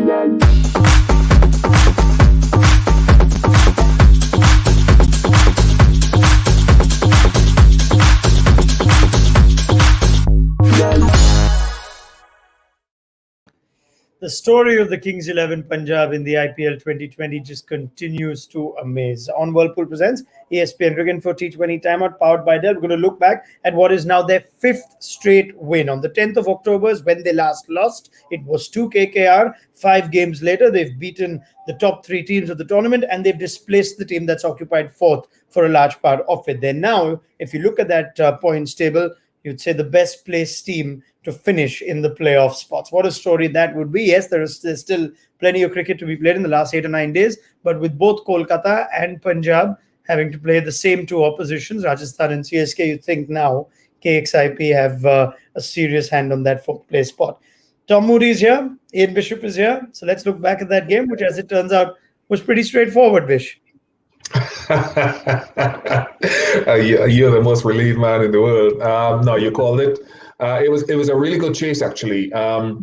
The story of the Kings 11 Punjab in the IPL 2020 just continues to amaze. On Whirlpool presents ESPN Cricket for T20 Timeout, powered by Dell. We're going to look back at what is now their fifth straight win. On the 10th of October is when they last lost. It was 2 KKR. 5 games later, they've beaten the top 3 teams of the tournament, and they've displaced the team that's occupied 4th for a large part of it. They're now, if you look at that points table, you'd say the best placed team to finish in the playoff spots. What a story that would be. Yes, there's still plenty of cricket to be played in the last 8 or 9 days, but with both Kolkata and Punjab having to play the same 2 oppositions, Rajasthan and CSK, you think now KXIP have a serious hand on that 4th place spot. Tom Moody is here. Ian Bishop is here. So let's look back at that game, which, as it turns out, was pretty straightforward, Bish. You're the most relieved man in the world. No, you called it. It was a really good chase, actually. I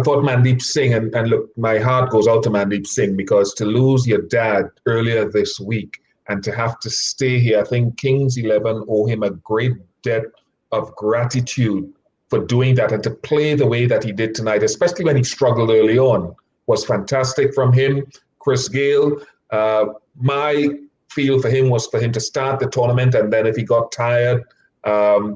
thought Mandeep Singh, and look, my heart goes out to Mandeep Singh, because to lose your dad earlier this week and to have to stay here, I think Kings 11 owe him a great debt of gratitude for doing that, and to play the way that he did tonight, especially when he struggled early on, was fantastic from him. Chris Gale, my feel for him was for him to start the tournament, and then if he got tired,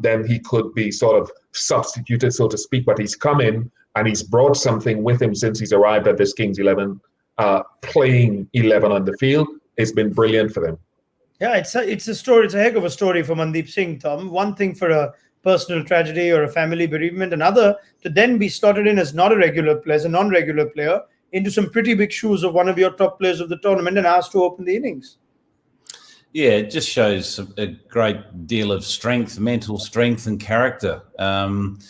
then he could be sort of substituted, so to speak. But he's come in and he's brought something with him since he's arrived at this Kings 11, playing 11 on the field. It's been brilliant for them. Yeah, it's a story. It's a heck of a story for Mandeep Singh, Tom. One thing for a personal tragedy or a family bereavement, another to then be slotted in as not a regular player, as a non-regular player, into some pretty big shoes of one of your top players of the tournament and asked to open the innings. Yeah, it just shows a great deal of strength, mental strength and character. And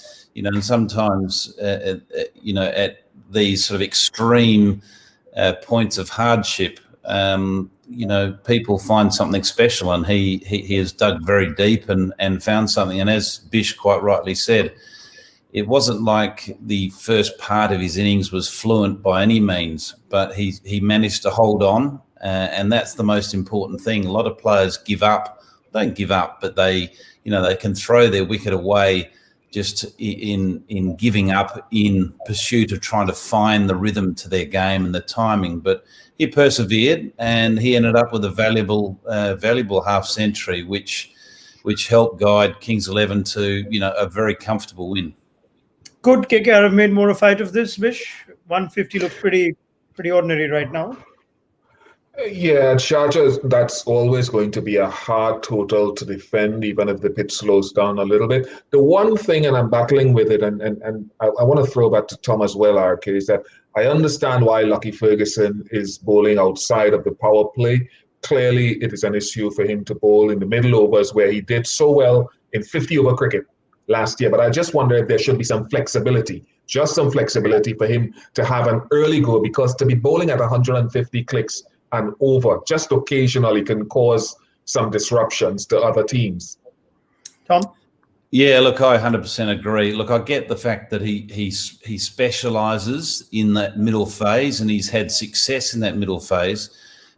sometimes, at these sort of extreme points of hardship, people find something special, and he has dug very deep and found something. And as Bish quite rightly said, it wasn't like the first part of his innings was fluent by any means, but he managed to hold on. And that's the most important thing. A lot of players don't give up, but they can throw their wicket away just in giving up in pursuit of trying to find the rhythm to their game and the timing. But he persevered, and he ended up with a valuable half century, which helped guide Kings 11 to a very comfortable win. Could KKR have made more a fight of this, Bish? 150 looks pretty ordinary right now. Yeah, Sharjah, that's always going to be a hard total to defend, even if the pitch slows down a little bit. The one thing, and I'm battling with it, and I want to throw back to Tom as well, RK, is that I understand why Lucky Ferguson is bowling outside of the power play. Clearly, it is an issue for him to bowl in the middle overs, where he did so well in 50-over cricket last year. But I just wonder if there should be some flexibility, just some flexibility for him to have an early go, because to be bowling at 150 clicks and over just occasionally can cause some disruptions to other teams. Tom? Yeah, look, I 100% agree. Look, I get the fact that he specialises in that middle phase, and he's had success in that middle phase.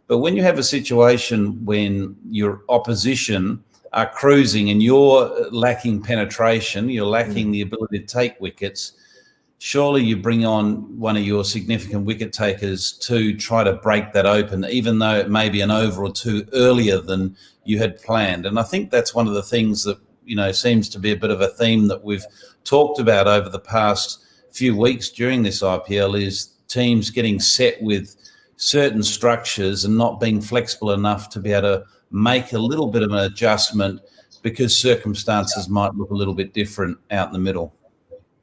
But when you have a situation when your opposition are cruising and you're lacking penetration, you're lacking the ability to take wickets, surely you bring on one of your significant wicket takers to try to break that open, even though it may be an over or 2 earlier than you had planned. And I think that's one of the things that, seems to be a bit of a theme that we've talked about over the past few weeks during this IPL, is teams getting set with certain structures and not being flexible enough to be able to make a little bit of an adjustment because circumstances might look a little bit different out in the middle.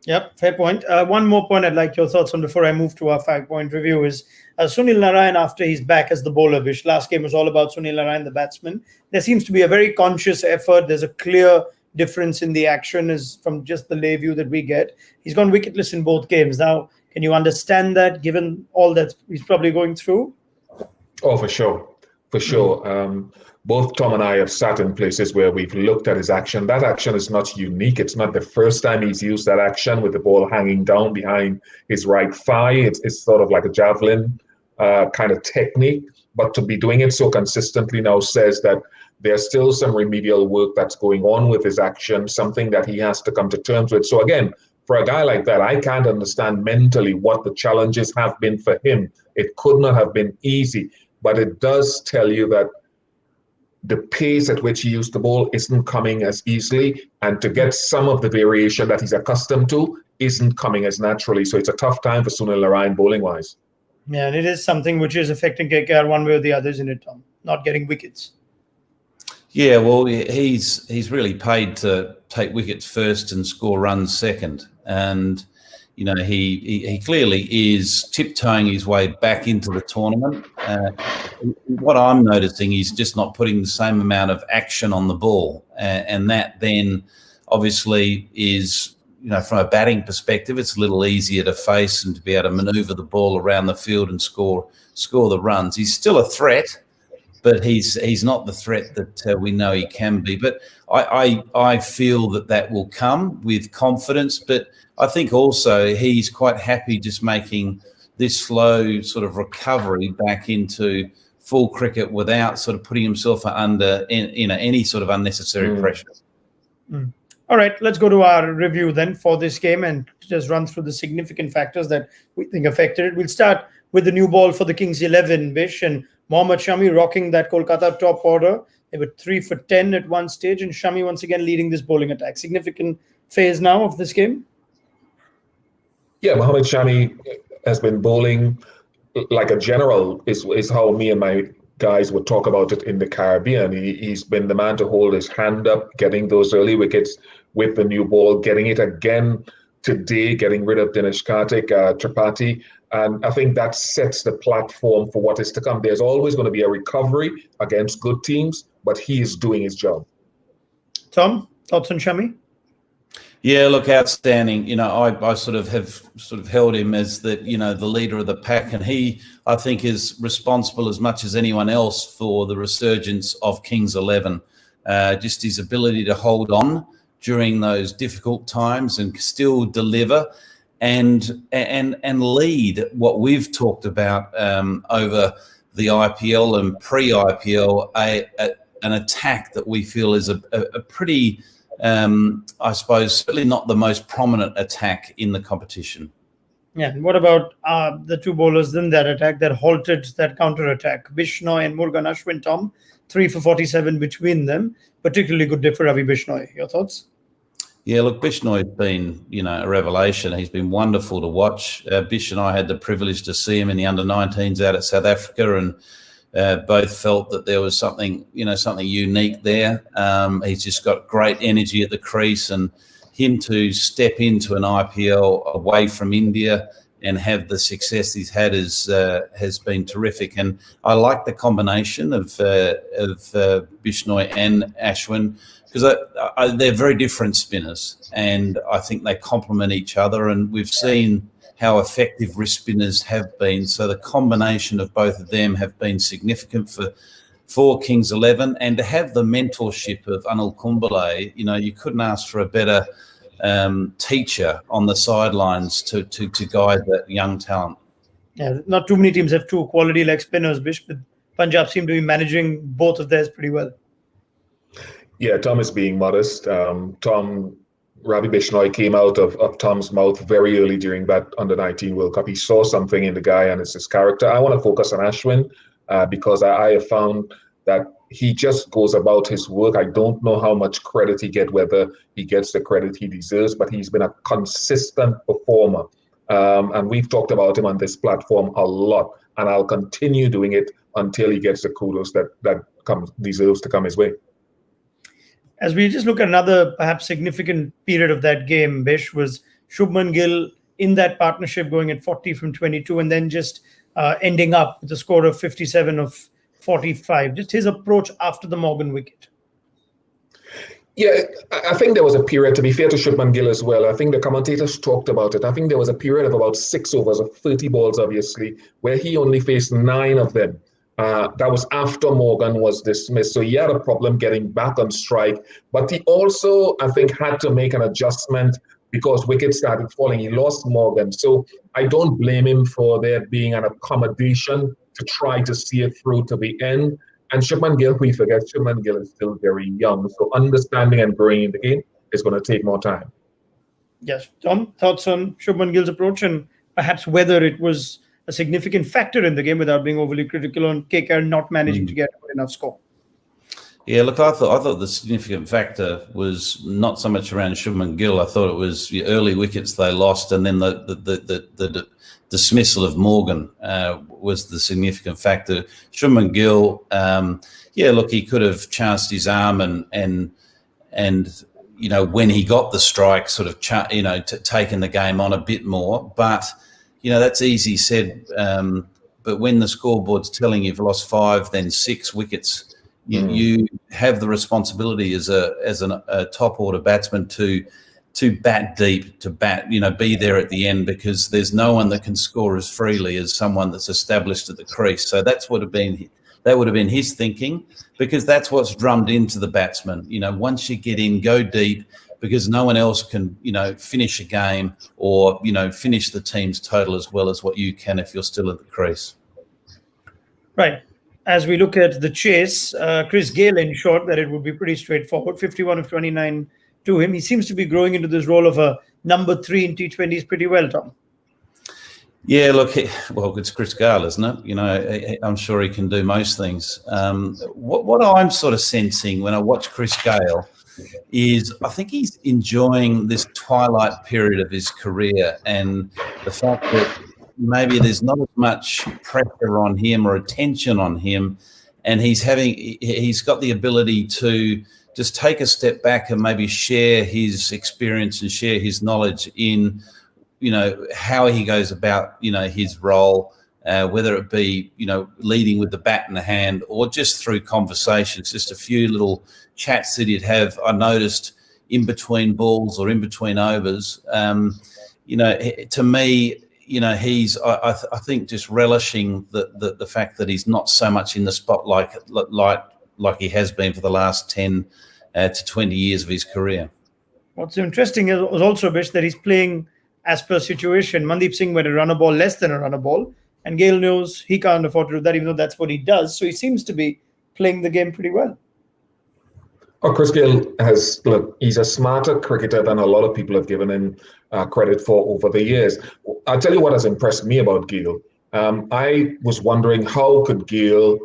Yep, fair point. One more point I'd like your thoughts on before I move to our 5-point review is Sunil Narine, after he's back as the bowler. Bish, last game was all about Sunil Narine, the batsman. There seems to be a very conscious effort. There's a clear difference in the action is from just the lay view that we get. He's gone wicketless in both games. Now, can you understand that given all that he's probably going through? Oh, for sure. for sure. Both Tom and I have sat in places where we've looked at his action. That action is not unique. It's not the first time he's used that action with the ball hanging down behind his right thigh. It's sort of like a javelin kind of technique. But to be doing it so consistently now says that there's still some remedial work that's going on with his action, something that he has to come to terms with. So again, for a guy like that, I can't understand mentally what the challenges have been for him. It could not have been easy, but it does tell you that the pace at which he used the ball isn't coming as easily, and to get some of the variation that he's accustomed to isn't coming as naturally. So it's a tough time for Sunil Narine bowling-wise. Yeah, and it is something which is affecting KKR one way or the other, isn't it, Tom? Not getting wickets. Yeah, well, he's really paid to take wickets first and score runs second, and you know he clearly is tiptoeing his way back into the tournament. What I'm noticing is just not putting the same amount of action on the ball, and that then obviously is, you know, from a batting perspective, it's a little easier to face and to be able to manoeuvre the ball around the field and score the runs. He's still a threat, but he's not the threat that we know he can be. But I feel that will come with confidence. But I think also he's quite happy just making this slow sort of recovery back into full cricket without sort of putting himself under any sort of unnecessary pressure. All right, let's go to our review then for this game and just run through the significant factors that we think affected it. We'll start with the new ball for the Kings 11, Bish, and Mohammad Shami rocking that Kolkata top order. They were 3 for 10 at one stage, and Shami once again leading this bowling attack. Significant phase now of this game? Yeah, Mohammad Shami has been bowling like a general, is how me and my guys would talk about it in the Caribbean. He's been the man to hold his hand up, getting those early wickets with the new ball, getting it again today, getting rid of Dinesh Karthik, Tripathi. And I think that sets the platform for what is to come. There's always going to be a recovery against good teams, but he is doing his job. Tom, thoughts on Shami? Yeah, look, outstanding. You know, I sort of have held him as the leader of the pack, and he, I think, is responsible as much as anyone else for the resurgence of Kings 11. Just his ability to hold on during those difficult times and still deliver and lead what we've talked about over the IPL and pre-IPL, an attack that we feel is a pretty, I suppose, certainly not the most prominent attack in the competition. Yeah, and what about the two bowlers in that attack that halted that counter-attack? Bishnoi and Murugan Ashwin, Tom, 3 for 47 between them. Particularly good day for Ravi Bishnoi. Your thoughts? Yeah, look, Bishnoi's been, a revelation. He's been wonderful to watch. Bish and I had the privilege to see him in the under-19s out at South Africa, and both felt that there was something unique there. He's just got great energy at the crease, and him to step into an IPL away from India and have the success he's had has been terrific. And I like the combination of Bishnoi and Ashwin, because they're very different spinners, and I think they complement each other. And we've seen how effective wrist spinners have been. So the combination of both of them have been significant for Kings 11. And to have the mentorship of Anil Kumble, you couldn't ask for a better teacher on the sidelines to guide that young talent. Yeah, not too many teams have two quality leg spinners, Bish, but Punjab seem to be managing both of theirs pretty well. Yeah, Tom is being modest. Ravi Bishnoi came out of Tom's mouth very early during that Under-19 World Cup. He saw something in the guy, and it's his character. I want to focus on Ashwin because I have found that he just goes about his work. I don't know how much credit he gets, whether he gets the credit he deserves, but he's been a consistent performer. And we've talked about him on this platform a lot, and I'll continue doing it until he gets the kudos that deserves to come his way. As we just look at another perhaps significant period of that game, Bish, was Shubman Gill in that partnership going at 40 from 22 and then just ending up with a score of 57 of 45. Just his approach after the Morgan wicket. Yeah, I think there was a period, to be fair to Shubman Gill as well, I think the commentators talked about it. I think there was a period of about 6 overs of 30 balls, obviously, where he only faced 9 of them. That was after Morgan was dismissed. So he had a problem getting back on strike. But he also, I think, had to make an adjustment because wickets started falling. He lost Morgan. So I don't blame him for there being an accommodation to try to see it through to the end. And Shubman Gill, we forget, Shubman Gill is still very young. So understanding and growing in the game is going to take more time. Yes. Tom, thoughts on Shubman Gill's approach and perhaps whether it was a significant factor in the game without being overly critical on KKR not managing to get a good enough score? Yeah, look, I thought the significant factor was not so much around Shubman Gill. I thought it was the early wickets they lost, and then the dismissal of Morgan was the significant factor. Shubman Gill, look, he could have chanced his arm and when he got the strike, sort of taken the game on a bit more, but. That's easy said, but when the scoreboard's telling you've lost 5, then 6 wickets, you have the responsibility as a top order batsman to bat deep, to be there at the end, because there's no one that can score as freely as someone that's established at the crease. So that would have been his thinking, because that's what's drummed into the batsman. Once you get in, go deep, because no one else can, finish a game or, finish the team's total as well as what you can if you're still at the crease. Right. As we look at the chase, Chris Gayle ensured that it would be pretty straightforward. 51 of 29 to him. He seems to be growing into this role of a number 3 in T20s pretty well, Tom. Yeah, look, it's Chris Gayle, isn't it? I'm sure he can do most things. What I'm sort of sensing when I watch Chris Gayle is I think he's enjoying this twilight period of his career, and the fact that maybe there's not as much pressure on him or attention on him, and he's got the ability to just take a step back and maybe share his experience and share his knowledge in how he goes about his role, whether it be leading with the bat in the hand or just through conversations, just a few little chats that he'd have. I noticed in between balls or in between overs. To me, he's I think just relishing the fact that he's not so much in the spotlight like he has been for the last 10 to 20 years of his career. What's interesting is also, Bish, that he's playing as per situation. Mandeep Singh went a runner ball less than a runner ball, and Gayle knows he can't afford to do that, even though that's what he does. So he seems to be playing the game pretty well. Oh, Chris Gayle he's a smarter cricketer than a lot of people have given him credit for over the years. I'll tell you what has impressed me about Gayle. I was wondering, how could Gayle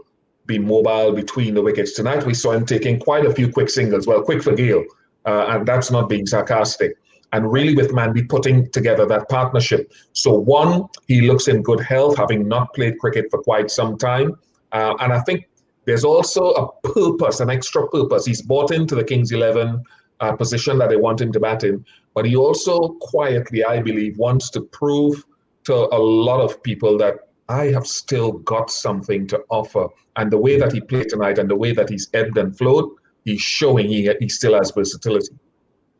be mobile between the wickets? Tonight we saw him taking quite a few quick singles. Well, quick for Gayle, and that's not being sarcastic. And really with Mandeep putting together that partnership. So one, he looks in good health, having not played cricket for quite some time. And I think there's also a purpose, an extra purpose. He's bought into the Kings 11 position that they want him to bat in. But he also quietly, I believe, wants to prove to a lot of people that I have still got something to offer. And the way that he played tonight and the way that he's ebbed and flowed, he's showing he still has versatility.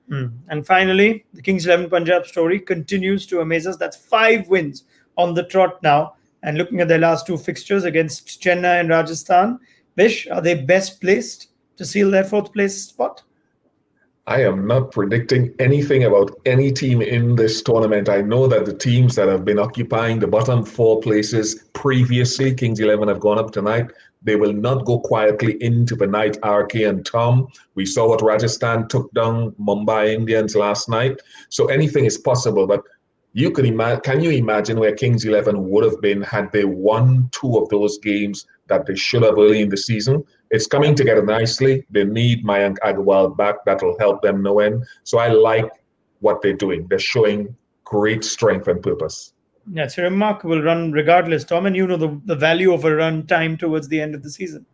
And finally, the Kings 11 Punjab story continues to amaze us. That's 5 wins on the trot now. And looking at their last 2 fixtures against Chennai and Rajasthan, Vish, are they best placed to seal their 4th place spot? I am not predicting anything about any team in this tournament. I know that the teams that have been occupying the bottom 4 places previously, Kings 11 have gone up tonight. They will not go quietly into the night, RK and Tom. We saw what Rajasthan took down Mumbai Indians last night. So anything is possible. But you could can you imagine where Kings 11 would have been had they won 2 of those games that they should have early in the season? It's coming together nicely. They need Mayank Agarwal back. That'll help them no end. So I like what they're doing. They're showing great strength and purpose. Yeah, it's a remarkable run regardless, Tom. And you know the value of a run time towards the end of the season.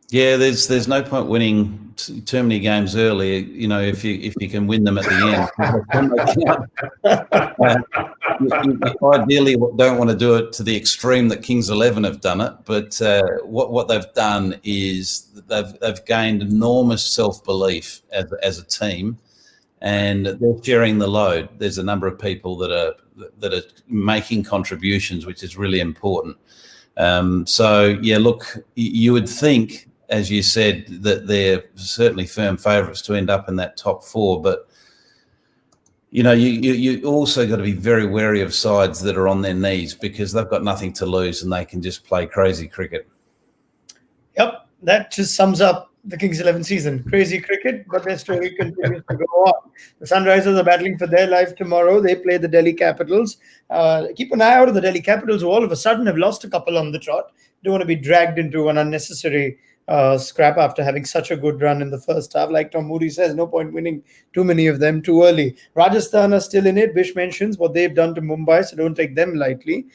Yeah, there's no point winning too many games early, if you can win them at the end. You ideally don't want to do it to the extreme that Kings 11 have done it, but what they've done is they've gained enormous self-belief as a team, and they're sharing the load. There's a number of people that are making contributions, which is really important. So, yeah, look, you would think, as you said, that they're certainly firm favourites to end up in that top four. But, you also got to be very wary of sides that are on their knees, because they've got nothing to lose and they can just play crazy cricket. Yep, that just sums up the Kings 11 season. Crazy cricket, but their story continues to go on. The Sunrisers are battling for their life tomorrow. They play the Delhi Capitals. Keep an eye out on the Delhi Capitals, who all of a sudden have lost a couple on the trot. Don't want to be dragged into an unnecessary scrap after having such a good run in the first half. Like Tom Moody says, no point winning too many of them too early. Rajasthan are still in it. Bish mentions what they've done to Mumbai, so don't take them lightly.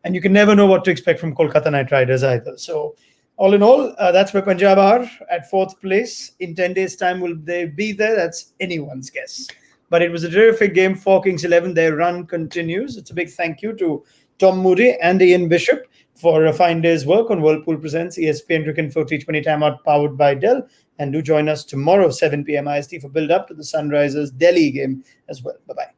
And you can never know what to expect from Kolkata Knight Riders either. So, all in all, that's where Punjab are at 4th place. In 10 days' time, will they be there? That's anyone's guess. But it was a terrific game for Kings 11. Their run continues. It's a big thank you to Tom Moody and Ian Bishop for a fine day's work on Whirlpool Presents ESPN Cricket Info T20 Timeout, powered by Dell. And do join us tomorrow, 7 p.m. IST, for build-up to the Sunrisers Delhi game as well. Bye-bye.